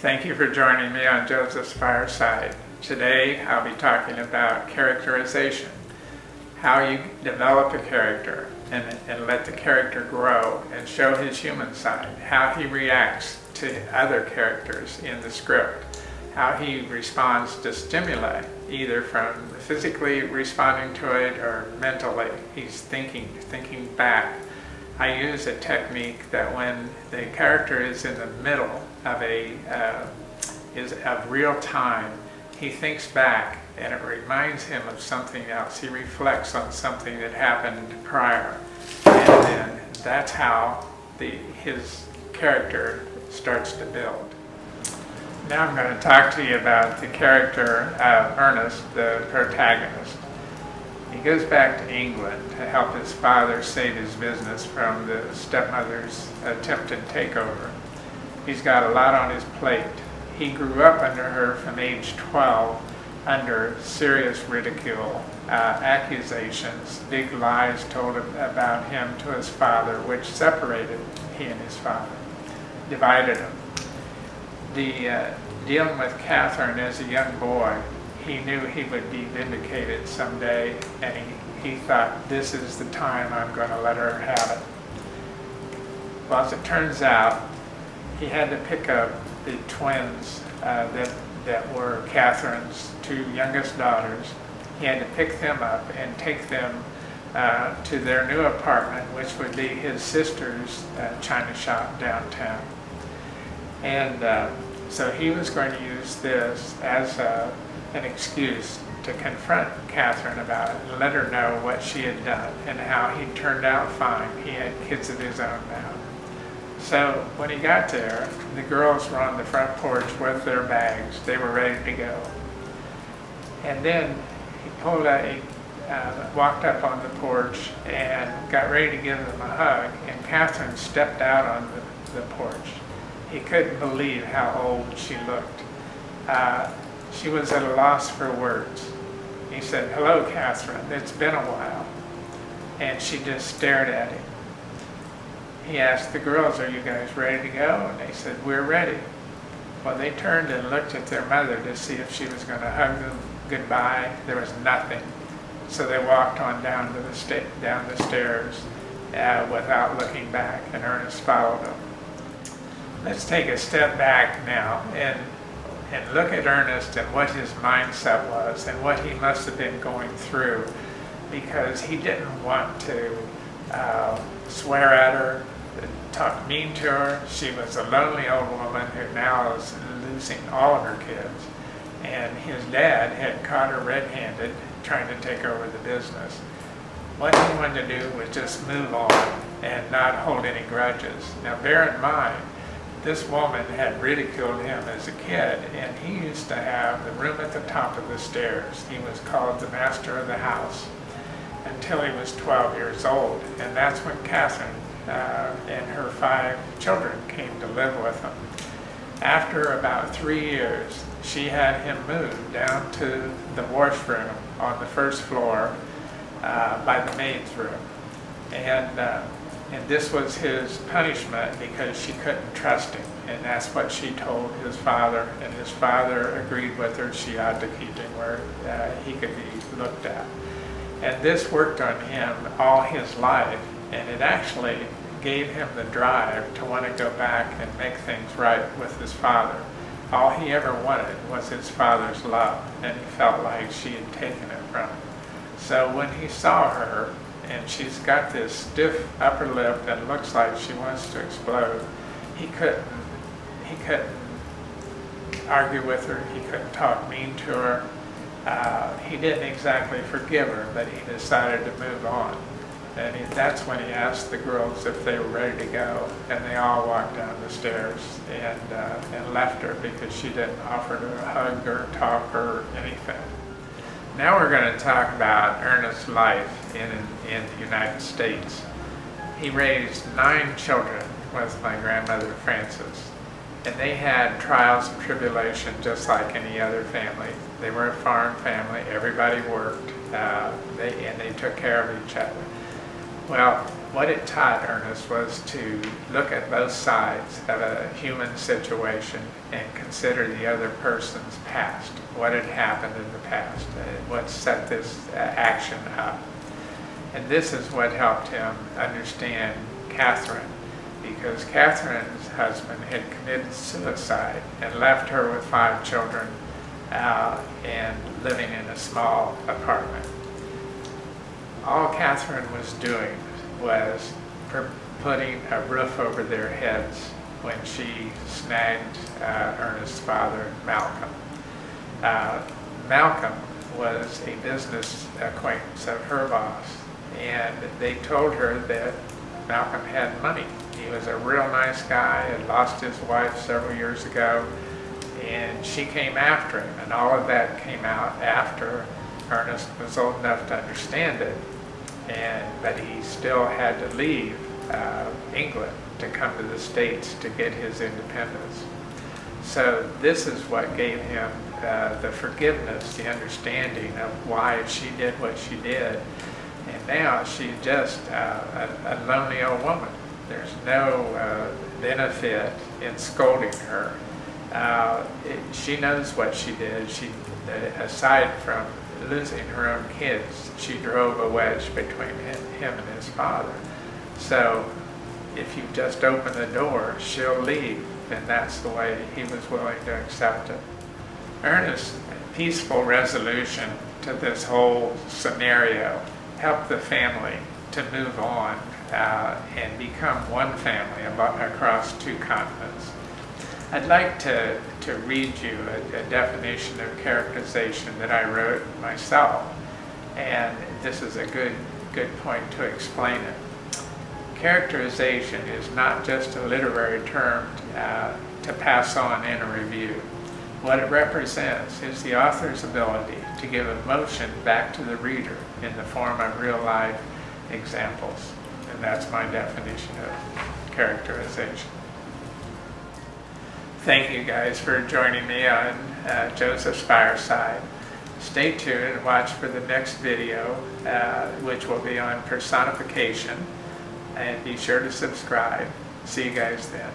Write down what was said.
Thank you for joining me on Joseph's Fireside. Today I'll be talking about characterization, how you develop a character and let the character grow and show his human side, how he reacts to other characters in the script, how he responds to stimuli, either from physically responding to it or mentally. He's thinking back. I use a technique that when the character is in the middle of real time, he thinks back and it reminds him of something else. He reflects on something that happened prior, and then that's how his character starts to build. Now I'm going to talk to you about the character of Ernest, the protagonist. He goes back to England to help his father save his business from the stepmother's attempted takeover. He's got a lot on his plate. He grew up under her from age 12 under serious ridicule, accusations, big lies told about him to his father, which separated he and his father, divided him. Dealing with Catherine as a young boy, he knew he would be vindicated someday, and he thought, this is the time I'm going to let her have it. Well, as it turns out, he had to pick up the twins that were Catherine's two youngest daughters. He had to pick them up and take them to their new apartment, which would be his sister's china shop downtown. And so he was going to use this as an excuse to confront Catherine about it and let her know what she had done and how he turned out fine. He had kids of his own now. So when he got there, the girls were on the front porch with their bags. They were ready to go. And then he walked up on the porch and got ready to give them a hug, and Catherine stepped out on the porch. He couldn't believe how old she looked. She was at a loss for words. He said, "Hello, Catherine, it's been a while." And she just stared at him. He asked the girls, "Are you guys ready to go?" And they said, "We're ready." Well, they turned and looked at their mother to see if she was going to hug them goodbye. There was nothing. So they walked on down the stairs without looking back, and Ernest followed them. Let's take a step back now and look at Ernest and what his mindset was and what he must have been going through, because he didn't want to swear at her, talk mean to her. She was a lonely old woman who now is losing all of her kids, and his dad had caught her red-handed trying to take over the business. What he wanted to do was just move on and not hold any grudges. Now bear in mind, this woman had ridiculed him as a kid, and he used to have the room at the top of the stairs. He was called the master of the house until he was 12 years old, and that's when Catherine and her 5 children came to live with him. After about 3 years, she had him moved down to the washroom on the first floor by the maid's room. And this was his punishment because she couldn't trust him. And that's what she told his father. And his father agreed with her. She ought to keep him where he could be looked at. And this worked on him all his life. And it actually gave him the drive to want to go back and make things right with his father. All he ever wanted was his father's love. And he felt like she had taken it from him. So when he saw her, and she's got this stiff upper lip that looks like she wants to explode, he couldn't argue with her, he couldn't talk mean to her. He didn't exactly forgive her, but he decided to move on. And that's when he asked the girls if they were ready to go, and they all walked down the stairs and left her because she didn't offer to hug or talk or anything. Now we're going to talk about Ernest's life in the United States. He raised 9 children with my grandmother Frances, and they had trials and tribulation just like any other family. They were a farm family, everybody worked, and they took care of each other. Well, what it taught Ernest was to look at both sides of a human situation and consider the other person's past, what had happened in the past, what set this action up. And this is what helped him understand Catherine, because Catherine's husband had committed suicide and left her with 5 children and living in a small apartment. All Catherine was doing was putting a roof over their heads when she snagged Ernest's father, Malcolm. Malcolm was a business acquaintance of her boss, and they told her that Malcolm had money. He was a real nice guy, had lost his wife several years ago, and she came after him, and all of that came out after Ernest was old enough to understand it, but he still had to leave England to come to the States to get his independence. So this is what gave him the forgiveness, the understanding of why she did what she did. And now she's just a lonely old woman. There's no benefit in scolding her. She knows what she did. Aside from losing her own kids, she drove a wedge between him and his father. So if you just open the door, she'll leave, and that's the way he was willing to accept it. Ernest's peaceful resolution to this whole scenario helped the family to move on and become one family across 2 continents. I'd like to read you a definition of characterization that I wrote myself, and this is a good point to explain it. Characterization is not just a literary term to pass on in a review. What it represents is the author's ability to give emotion back to the reader in the form of real-life examples, and that's my definition of characterization. Thank you guys for joining me on Joseph's Fireside. Stay tuned and watch for the next video, which will be on personification, and be sure to subscribe. See you guys then.